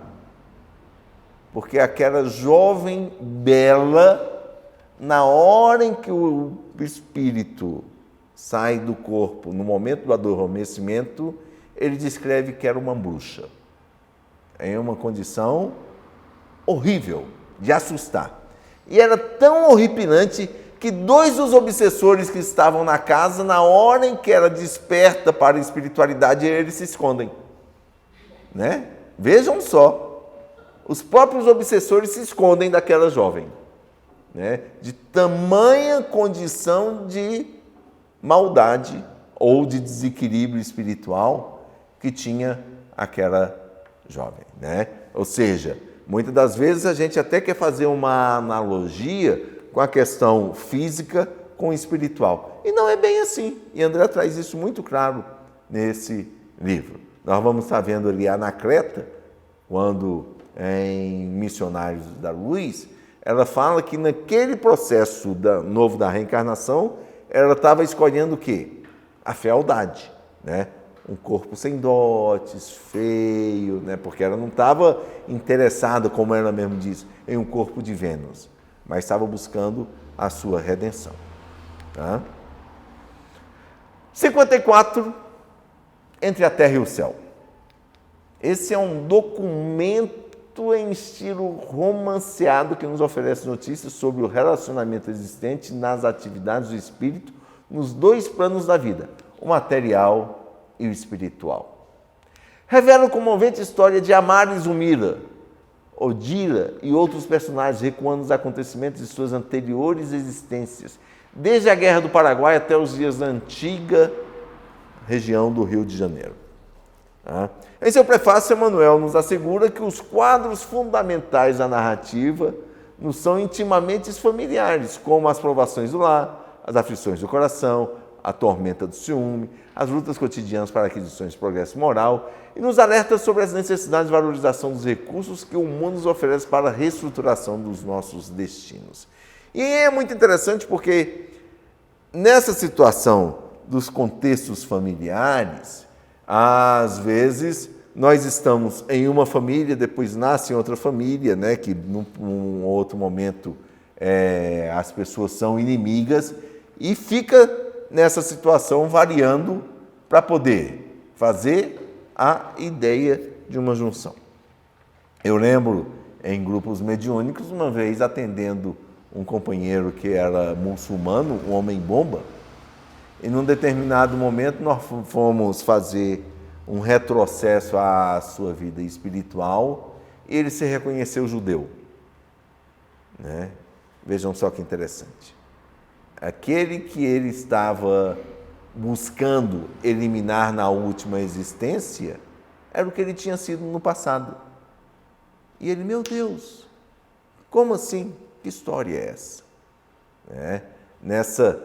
porque aquela jovem bela, na hora em que o espírito sai do corpo, no momento do adormecimento, ele descreve que era uma bruxa. É uma condição horrível, de assustar. E era tão horripilante que dois dos obsessores que estavam na casa, na hora em que ela desperta para a espiritualidade, eles se escondem. Né? Vejam só, os próprios obsessores se escondem daquela jovem. Né? De tamanha condição de maldade ou de desequilíbrio espiritual que tinha aquela jovem. Né? Ou seja, muitas das vezes a gente até quer fazer uma analogia com a questão física com o espiritual. E não é bem assim. E André traz isso muito claro nesse livro. Nós vamos estar vendo ali Anacleta, quando em Missionários da Luz, ela fala que naquele processo novo da reencarnação, ela estava escolhendo o quê? A fealdade, né? Um corpo sem dotes, feio, né? Porque ela não estava interessada, como ela mesma diz, em um corpo de Vênus, mas estava buscando a sua redenção. Tá? 54, Entre a Terra e o Céu. Esse é um documento em estilo romanceado que nos oferece notícias sobre o relacionamento existente nas atividades do espírito nos dois planos da vida, o material e o espiritual. Revela a comovente história de Amar e Zumira, Odira e outros personagens recuando os acontecimentos de suas anteriores existências, desde a Guerra do Paraguai até os dias da antiga região do Rio de Janeiro. Em seu prefácio, Emmanuel nos assegura que os quadros fundamentais da narrativa nos são intimamente familiares, como as provações do lar, as aflições do coração, a tormenta do ciúme, as lutas cotidianas para aquisições de progresso moral, e nos alerta sobre as necessidades de valorização dos recursos que o mundo nos oferece para a reestruturação dos nossos destinos. E é muito interessante porque nessa situação dos contextos familiares, às vezes nós estamos em uma família, depois nasce em outra família, né, que num outro momento as pessoas são inimigas e fica nessa situação variando para poder fazer a ideia de uma junção. Eu lembro em grupos mediúnicos, uma vez atendendo um companheiro que era muçulmano, um homem-bomba, e num determinado momento nós fomos fazer um retrocesso à sua vida espiritual e ele se reconheceu judeu. Né? Vejam só que interessante. Aquele que ele estava buscando eliminar na última existência era o que ele tinha sido no passado. E ele, meu Deus, como assim? Que história é essa? Nessa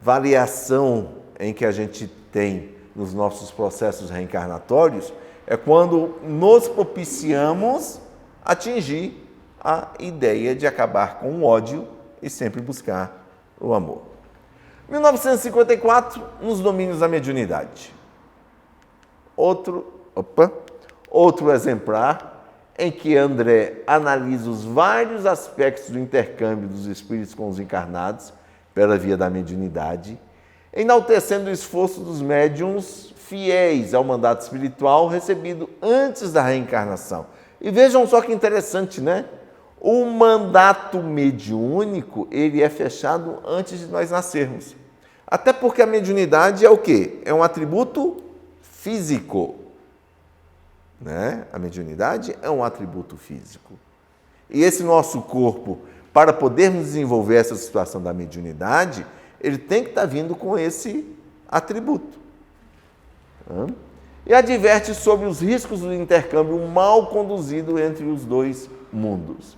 variação em que a gente tem nos nossos processos reencarnatórios, é quando nos propiciamos atingir a ideia de acabar com o ódio e sempre buscar o amor. 1954, nos domínios da mediunidade. Outro exemplar em que André analisa os vários aspectos do intercâmbio dos espíritos com os encarnados pela via da mediunidade, enaltecendo o esforço dos médiuns fiéis ao mandato espiritual recebido antes da reencarnação. E vejam só que interessante, né? O mandato mediúnico, ele é fechado antes de nós nascermos. Até porque a mediunidade é o quê? É um atributo físico. Né? A mediunidade é um atributo físico. E esse nosso corpo, para podermos desenvolver essa situação da mediunidade, ele tem que estar vindo com esse atributo. E adverte sobre os riscos do intercâmbio mal conduzido entre os dois mundos.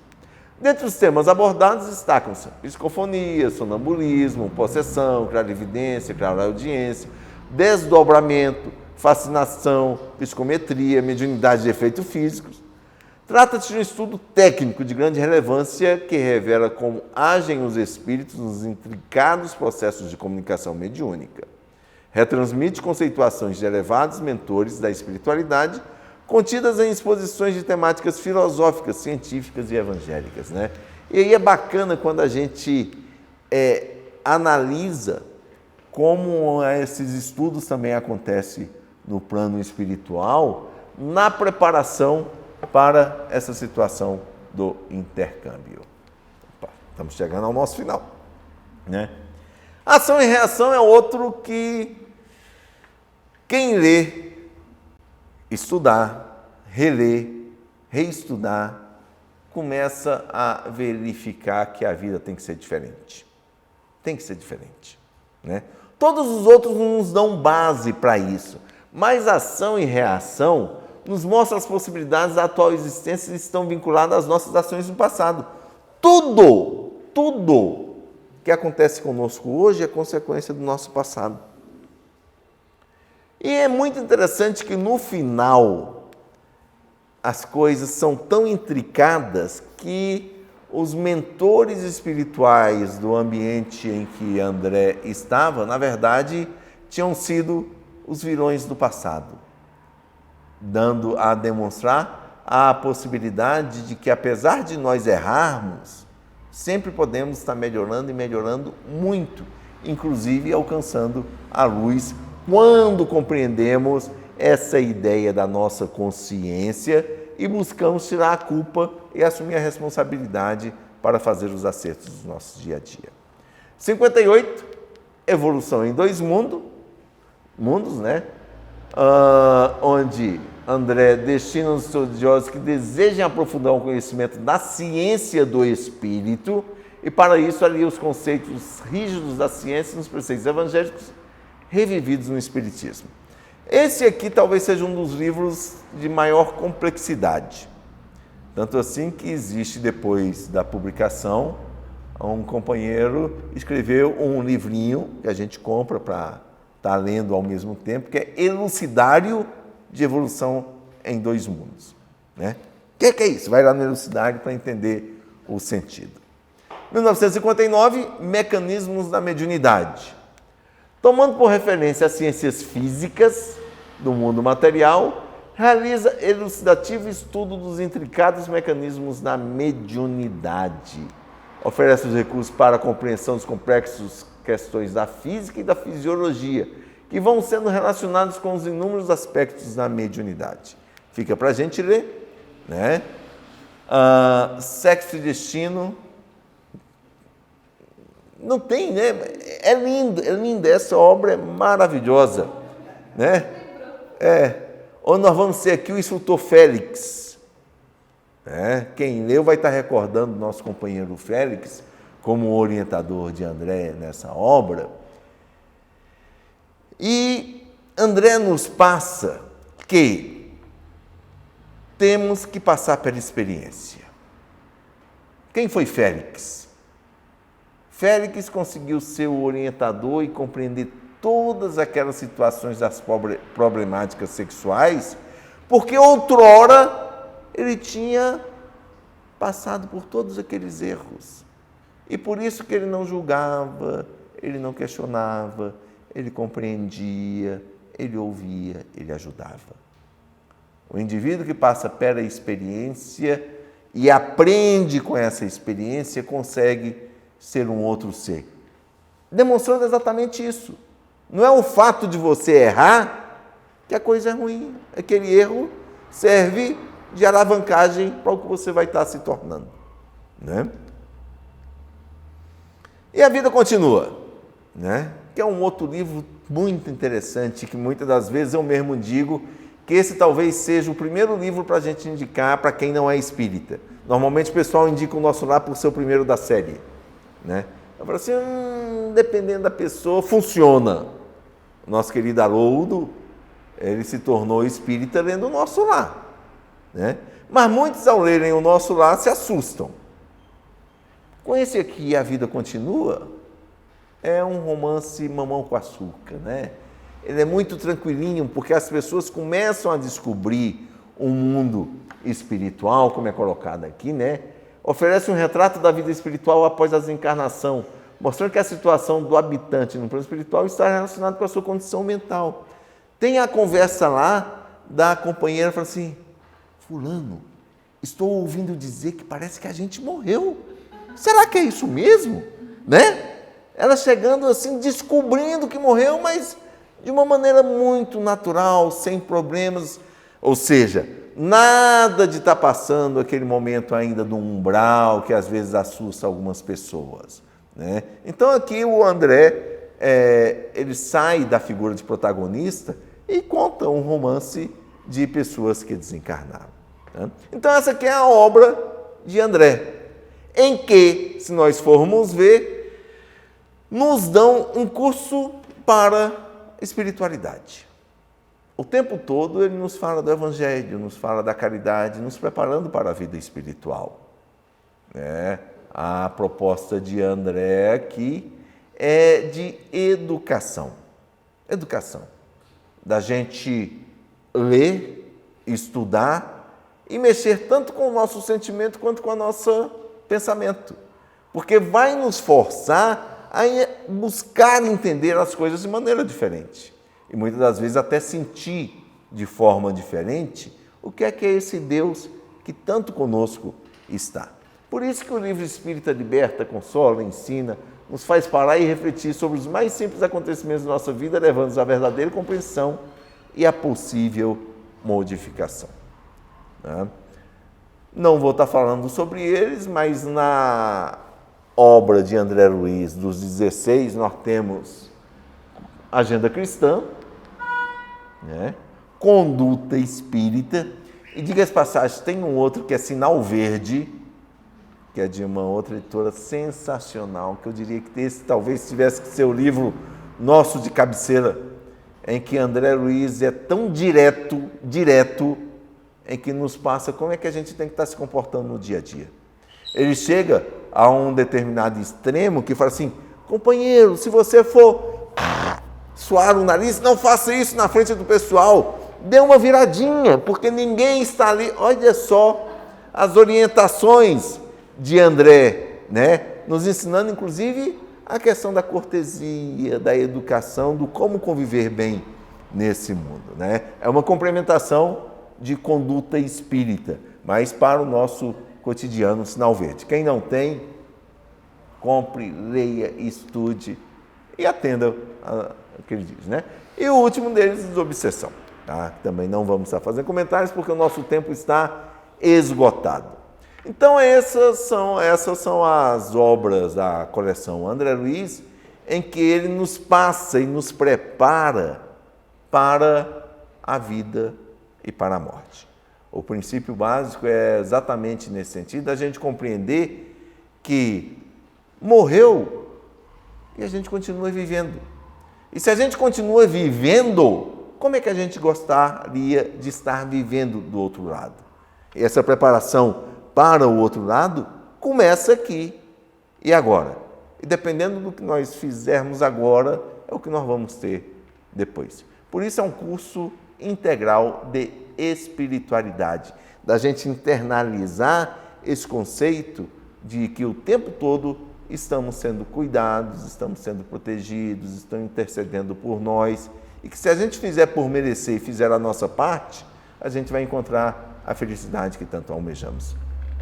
Dentre os temas abordados destacam-se psicofonia, sonambulismo, possessão, clarividência, clareaudiência, desdobramento, fascinação, psicometria, mediunidade de efeitos físicos. Trata-se de um estudo técnico de grande relevância que revela como agem os espíritos nos intricados processos de comunicação mediúnica. Retransmite conceituações de elevados mentores da espiritualidade contidas em exposições de temáticas filosóficas, científicas e evangélicas. Né? E aí é bacana quando a gente analisa como esses estudos também acontecem no plano espiritual, na preparação para essa situação do intercâmbio. Opa, estamos chegando ao nosso final. Né? Ação e reação é outro que quem lê, estudar, reler, reestudar, começa a verificar que a vida tem que ser diferente. Tem que ser diferente. Né? Todos os outros não nos dão base para isso, mas ação e reação nos mostram as possibilidades da atual existência e estão vinculadas às nossas ações do passado. Tudo que acontece conosco hoje é consequência do nosso passado. E é muito interessante que no final as coisas são tão intricadas que os mentores espirituais do ambiente em que André estava, na verdade, tinham sido os vilões do passado, dando a demonstrar a possibilidade de que, apesar de nós errarmos, sempre podemos estar melhorando e melhorando muito, inclusive alcançando a luz, quando compreendemos essa ideia da nossa consciência e buscamos tirar a culpa e assumir a responsabilidade para fazer os acertos do nosso dia a dia. 58, evolução em 2 mundos, né? Onde André destina os estudiosos que desejem aprofundar o conhecimento da ciência do espírito e, para isso, alia os conceitos rígidos da ciência nos preceitos evangélicos revividos no Espiritismo. Esse aqui talvez seja um dos livros de maior complexidade. Tanto assim que existe, depois da publicação, um companheiro escreveu um livrinho que a gente compra para estar lendo ao mesmo tempo, que é Elucidário de Evolução em 2 Mundos. Né? O que é isso? Vai lá no Elucidário para entender o sentido. 1959, Mecanismos da Mediunidade. Tomando por referência as ciências físicas do mundo material, realiza elucidativo estudo dos intricados mecanismos da mediunidade. Oferece os recursos para a compreensão dos complexos questões da física e da fisiologia, que vão sendo relacionados com os inúmeros aspectos da mediunidade. Fica para a gente ler, né? Sexo e Destino. Não tem, né? É linda, essa obra é maravilhosa, né? Onde nós vamos ser aqui o instrutor Félix. Quem leu vai estar recordando o nosso companheiro Félix como orientador de André nessa obra. E André nos passa que temos que passar pela experiência. Quem foi Félix? Félix conseguiu ser o orientador e compreender todas aquelas situações das problemáticas sexuais, porque outrora ele tinha passado por todos aqueles erros. E por isso que ele não julgava, ele não questionava, ele compreendia, ele ouvia, ele ajudava. O indivíduo que passa pela experiência e aprende com essa experiência consegue ser um outro ser. Demonstrando exatamente isso. Não é o fato de você errar que a coisa é ruim. Aquele erro serve de alavancagem para o que você vai estar se tornando. Né? E a vida continua, né? Que é um outro livro muito interessante, que muitas das vezes eu mesmo digo que esse talvez seja o primeiro livro para a gente indicar para quem não é espírita. Normalmente o pessoal indica o Nosso Lar por ser o primeiro da série. Né? Eu falo assim, dependendo da pessoa, funciona. O nosso querido Haroldo, ele se tornou espírita lendo o Nosso Lar. Né? Mas muitos, ao lerem o Nosso Lar, se assustam. Com esse aqui, A Vida Continua, é um romance mamão com açúcar. Né? Ele é muito tranquilinho, porque as pessoas começam a descobrir um mundo espiritual, como é colocado aqui, né? Oferece um retrato da vida espiritual após a desencarnação, mostrando que a situação do habitante no plano espiritual está relacionada com a sua condição mental. Tem a conversa lá da companheira, fala assim, fulano, estou ouvindo dizer que parece que a gente morreu. Será que é isso mesmo? Né? Ela chegando assim, descobrindo que morreu, mas de uma maneira muito natural, sem problemas, ou seja, nada de estar passando aquele momento ainda do umbral que às vezes assusta algumas pessoas. Né? Então aqui o André, ele sai da figura de protagonista e conta um romance de pessoas que desencarnaram. Né? Então essa aqui é a obra de André, em que, se nós formos ver, nos dão um curso para espiritualidade. O tempo todo ele nos fala do Evangelho, nos fala da caridade, nos preparando para a vida espiritual. A proposta de André aqui é de educação. Educação. Da gente ler, estudar e mexer tanto com o nosso sentimento quanto com a nossa pensamento, porque vai nos forçar a buscar entender as coisas de maneira diferente e muitas das vezes até sentir de forma diferente o que é esse Deus que tanto conosco está. Por isso que o livro espírita liberta, consola, ensina, nos faz parar e refletir sobre os mais simples acontecimentos da nossa vida, levando-nos à verdadeira compreensão e à possível modificação. Não vou estar falando sobre eles, mas na obra de André Luiz, dos 16, nós temos Agenda Cristã, Conduta Espírita, e diga-se passagem, tem um outro que é Sinal Verde, que é de uma outra editora sensacional, que eu diria que esse talvez tivesse que ser o livro nosso de cabeceira, em que André Luiz é tão direto, em que nos passa como é que a gente tem que estar se comportando no dia a dia. Ele chega a um determinado extremo que fala assim, companheiro, se você for suar o nariz, não faça isso na frente do pessoal, dê uma viradinha, porque ninguém está ali. Olha só as orientações de André, nos ensinando inclusive a questão da cortesia, da educação, do como conviver bem nesse mundo. É uma complementação de conduta espírita, mas para o nosso cotidiano, Sinal Verde. Quem não tem, compre, leia, estude e atenda o que ele diz. E o último deles, Desobsessão. Também não vamos estar fazendo comentários porque o nosso tempo está esgotado. Então essas são as obras da coleção André Luiz, em que ele nos passa e nos prepara para a vida e para a morte. O princípio básico é exatamente nesse sentido, a gente compreender que morreu e a gente continua vivendo. E se a gente continua vivendo, como é que a gente gostaria de estar vivendo do outro lado? E essa preparação para o outro lado começa aqui e agora. E dependendo do que nós fizermos agora, é o que nós vamos ter depois. Por isso é um curso integral de espiritualidade, da gente internalizar esse conceito de que o tempo todo estamos sendo cuidados, estamos sendo protegidos, estão intercedendo por nós, e que se a gente fizer por merecer e fizer a nossa parte, a gente vai encontrar a felicidade que tanto almejamos.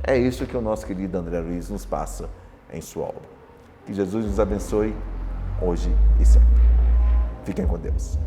É isso que o nosso querido André Luiz nos passa em sua obra. Que Jesus nos abençoe hoje e sempre. Fiquem com Deus.